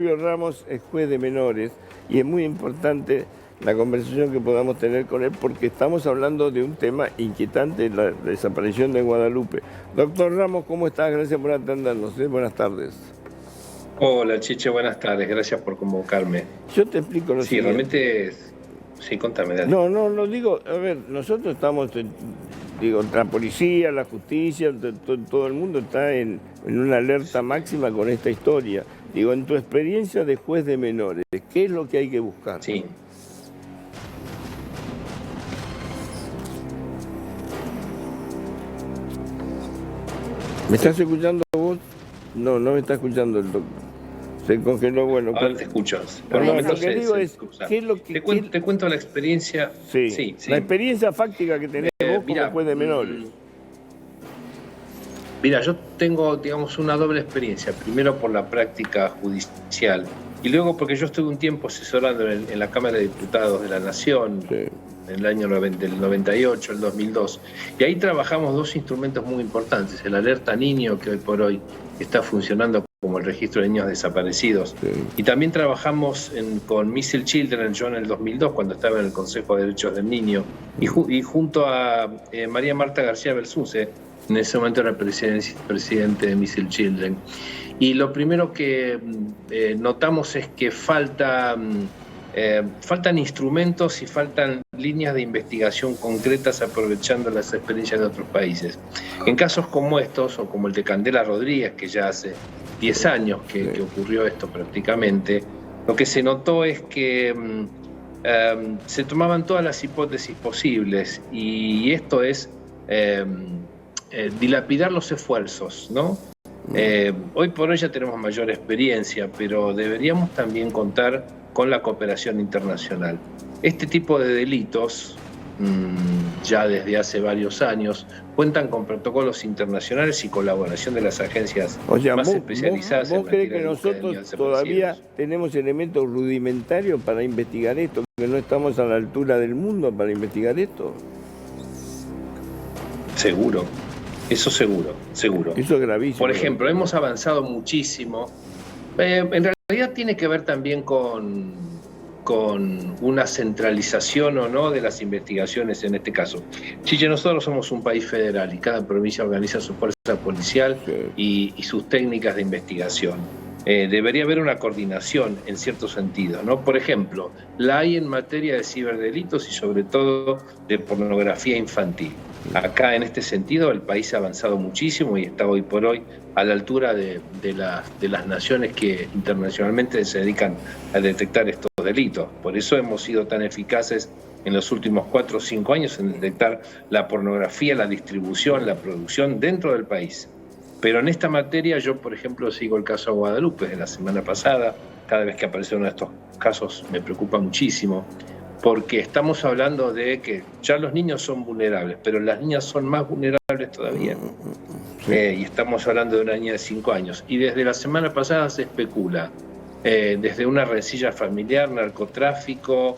Ramos es juez de menores y es muy importante la conversación que podamos tener con él porque estamos hablando de un tema inquietante, la desaparición de Guadalupe. Doctor Ramos, ¿cómo estás? Gracias por atendernos. Buenas tardes. Hola, Chiche, buenas tardes. Gracias por convocarme. Yo te explico lo siguiente. Realmente... Sí, contame, dale. No, digo, a ver, nosotros estamos, la policía, la justicia, todo el mundo está en una alerta máxima con esta historia. Digo, en tu experiencia de juez de menores, ¿qué es lo que hay que buscar? Sí. ¿Me estás escuchando vos? No me está escuchando el doctor. Se congeló, bueno. Ahora te escuchas. Lo que digo es, ¿qué es lo que... Te cuento la experiencia. Sí. La experiencia fáctica que tenés vos como juez de menores. Mira, yo tengo, digamos, una doble experiencia. Primero por la práctica judicial y luego porque yo estuve un tiempo asesorando en la Cámara de Diputados de la Nación, en el año del 98, el 2002. Y ahí trabajamos dos instrumentos muy importantes. El Alerta Niño, que hoy por hoy está funcionando como el registro de niños desaparecidos. Y también trabajamos con Missing Children, yo en el 2002, cuando estaba en el Consejo de Derechos del Niño, y junto a María Marta García Belsunce, en ese momento era presidente de Missing Children. Y lo primero que notamos es que faltan instrumentos y faltan líneas de investigación concretas aprovechando las experiencias de otros países. En casos como estos, o como el de Candela Rodríguez, que ya hace 10 años que ocurrió esto prácticamente, lo que se notó es que se tomaban todas las hipótesis posibles y esto es dilapidar los esfuerzos, ¿no? Hoy por hoy ya tenemos mayor experiencia, pero deberíamos también contar con la cooperación internacional. Este tipo de delitos, ya desde hace varios años, cuentan con protocolos internacionales y colaboración de las agencias más especializadas. ¿Vos crees que nosotros todavía tenemos elementos rudimentarios para investigar esto, que no estamos a la altura del mundo para investigar esto? Seguro. Eso seguro. Eso es gravísimo. Por ejemplo, hemos avanzado muchísimo. En realidad tiene que ver también con una centralización o no de las investigaciones en este caso. Chile, nosotros somos un país federal y cada provincia organiza su fuerza policial y sus técnicas de investigación. Debería haber una coordinación en cierto sentido, ¿no? Por ejemplo, la hay en materia de ciberdelitos y sobre todo de pornografía infantil. Acá, en este sentido, el país ha avanzado muchísimo y está hoy por hoy a la altura de las naciones que internacionalmente se dedican a detectar estos delitos. Por eso hemos sido tan eficaces en los últimos 4 o 5 años en detectar la pornografía, la distribución, la producción dentro del país. Pero en esta materia yo, por ejemplo, sigo el caso de Guadalupe de la semana pasada. Cada vez que aparece uno de estos casos me preocupa muchísimo, porque estamos hablando de que ya los niños son vulnerables, pero las niñas son más vulnerables todavía. Y estamos hablando de una niña de 5 años. Y desde la semana pasada se especula, desde una rencilla familiar, narcotráfico,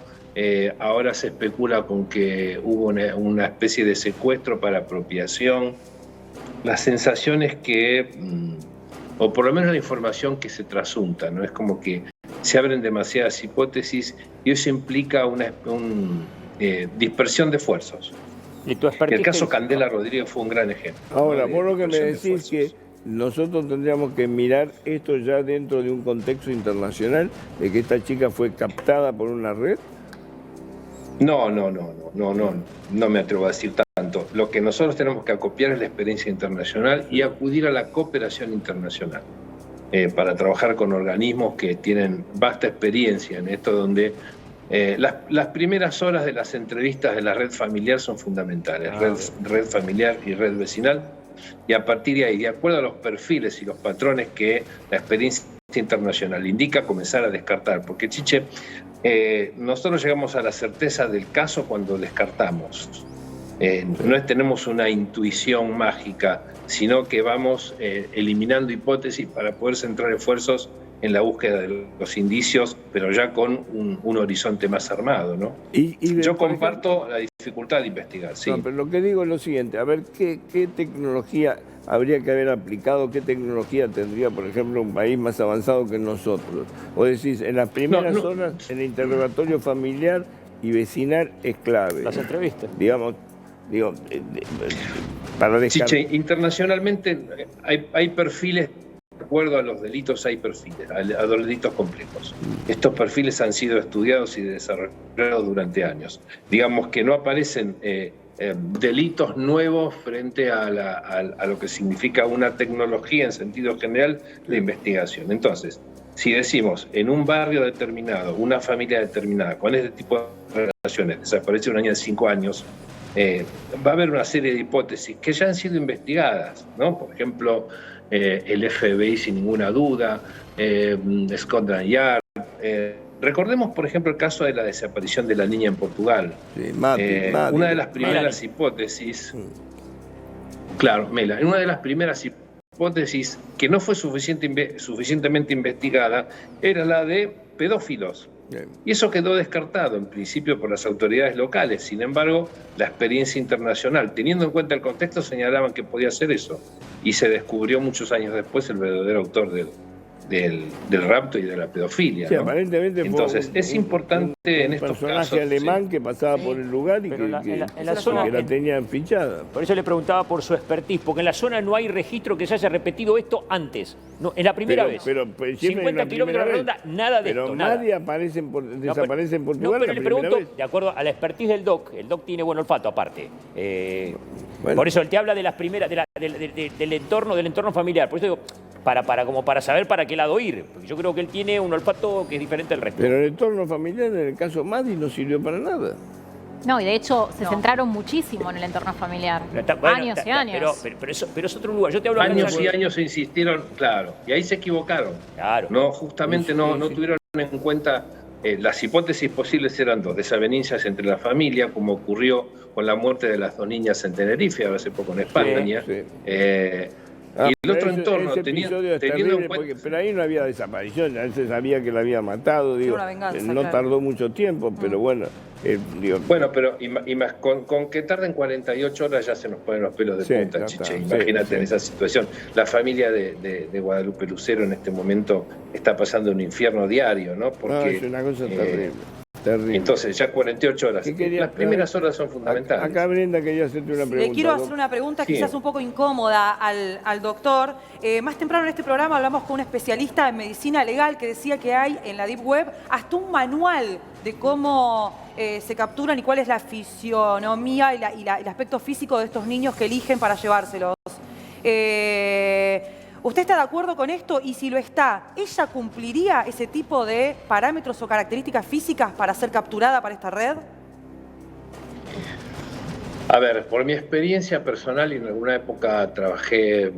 ahora se especula con que hubo una especie de secuestro para apropiación. La sensación es que, o por lo menos la información que se trasunta, ¿no? Es como que se abren demasiadas hipótesis y eso implica una dispersión de esfuerzos. El caso Candela Rodríguez fue un gran ejemplo. Ahora, vos lo que me decís que nosotros tendríamos que mirar esto ya dentro de un contexto internacional, de que esta chica fue captada por una red. No me atrevo a decir tanto. Lo que nosotros tenemos que acopiar es la experiencia internacional y acudir a la cooperación internacional para trabajar con organismos que tienen vasta experiencia en esto, donde las primeras horas de las entrevistas de la red familiar son fundamentales, red familiar y red vecinal, y a partir de ahí, de acuerdo a los perfiles y los patrones que la experiencia internacional indica, comenzar a descartar, porque Chiche, nosotros llegamos a la certeza del caso cuando descartamos. No tenemos una intuición mágica, sino que vamos eliminando hipótesis para poder centrar esfuerzos en la búsqueda de los indicios, pero ya con un horizonte más armado, ¿no? Yo comparto la dificultad de investigar, sí. No, pero lo que digo es lo siguiente, a ver qué tecnología habría que haber aplicado, qué tecnología tendría, por ejemplo, un país más avanzado que nosotros. O decís, en las primeras horas, el interrogatorio familiar y vecinal es clave. Las entrevistas. Digo, para descartar. Chiche, internacionalmente hay perfiles, de acuerdo a los delitos hay perfiles, a los delitos complejos. Estos perfiles han sido estudiados y desarrollados durante años. Digamos que no aparecen delitos nuevos frente a lo que significa una tecnología en sentido general de investigación. Entonces, si decimos en un barrio determinado, una familia determinada, con este tipo de relaciones, desaparece una niña de 5 años, va a haber una serie de hipótesis que ya han sido investigadas, ¿no? Por ejemplo, el FBI sin ninguna duda, Scotland Yard. Recordemos, por ejemplo, el caso de la desaparición de la niña en Portugal. Sí, una de las primeras hipótesis, claro, una de las primeras hipótesis que no fue suficientemente investigada era la de pedófilos. Y eso quedó descartado en principio por las autoridades locales. Sin embargo, la experiencia internacional, teniendo en cuenta el contexto, señalaban que podía ser eso. Y se descubrió muchos años después el verdadero autor del rapto y de la pedofilia. Sí, ¿no? aparentemente entonces, fue es importante en estos casos. Un personaje alemán que pasaba por el lugar y que la tenían fichada. Por eso le preguntaba por su expertise, porque en la zona no hay registro que se haya repetido esto antes. No, es la primera vez. Pero 50 kilómetros de redonda, nada de esto. Pero nadie desaparece en Portugal. No, pero le pregunto, de acuerdo a la expertise del DOC, el DOC tiene buen olfato aparte. Bueno. Por eso él te habla de las primeras, del entorno familiar. Por eso digo, para saber para qué lado ir. Porque yo creo que él tiene un olfato que es diferente al resto. Pero el entorno familiar, en el caso Madi, no sirvió para nada. No, y de hecho se centraron muchísimo en el entorno familiar. Años y años. Pero es otro lugar. Yo te hablo años y años se insistieron, claro, y ahí se equivocaron. Claro. No, justamente no tuvieron en cuenta, las hipótesis posibles eran dos: desavenencias entre la familia, como ocurrió con la muerte de las 2 niñas en Tenerife, hace poco en España. Sí. Y el otro entorno, teniendo en cuenta... Pero ahí no había desaparición, él se sabía que la había matado, digo, no tardó mucho tiempo, pero bueno... Bueno, pero con que tarden 48 horas ya se nos ponen los pelos de punta, Chiche. Imagínate en esa situación. La familia de Guadalupe Lucero en este momento está pasando un infierno diario, ¿no? Porque, es una cosa terrible. Terrible. Entonces, ya 48 horas. Las primeras horas son fundamentales. Acá Brenda quería hacerte una pregunta. Le quiero hacer una pregunta quizás un poco incómoda al doctor. Más temprano en este programa hablamos con un especialista en medicina legal que decía que hay en la Deep Web hasta un manual de cómo se capturan y cuál es la fisionomía y el aspecto físico de estos niños que eligen para llevárselos. ¿Usted está de acuerdo con esto? Y si lo está, ¿ella cumpliría ese tipo de parámetros o características físicas para ser capturada para esta red? A ver, por mi experiencia personal, y en alguna época trabajé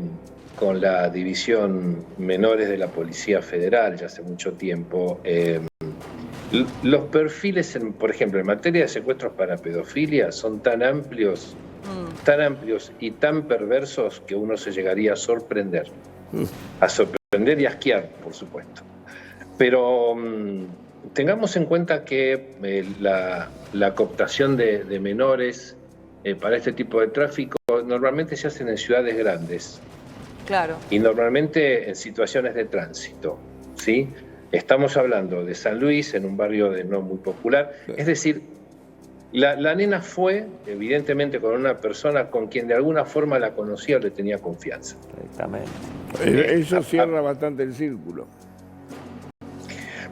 con la División Menores de la Policía Federal, ya hace mucho tiempo, los perfiles, por ejemplo, en materia de secuestros para pedofilia, son tan amplios y tan perversos que uno se llegaría a sorprender y a asquear, por supuesto. Pero tengamos en cuenta que la cooptación de menores para este tipo de tráfico normalmente se hacen en ciudades grandes. Claro. Y normalmente en situaciones de tránsito, ¿sí? Estamos hablando de San Luis, en un barrio no muy popular. Es decir, la nena fue, evidentemente, con una persona con quien de alguna forma la conocía o le tenía confianza. Exactamente. Eso cierra bastante el círculo.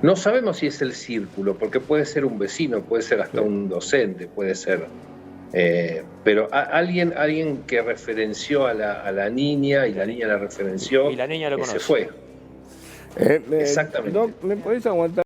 No sabemos si es el círculo, porque puede ser un vecino, puede ser hasta un docente, puede ser... pero alguien que referenció a la niña y la niña la referenció y la niña lo conoce. Se fue. Exactamente. Doc, ¿me podés aguantar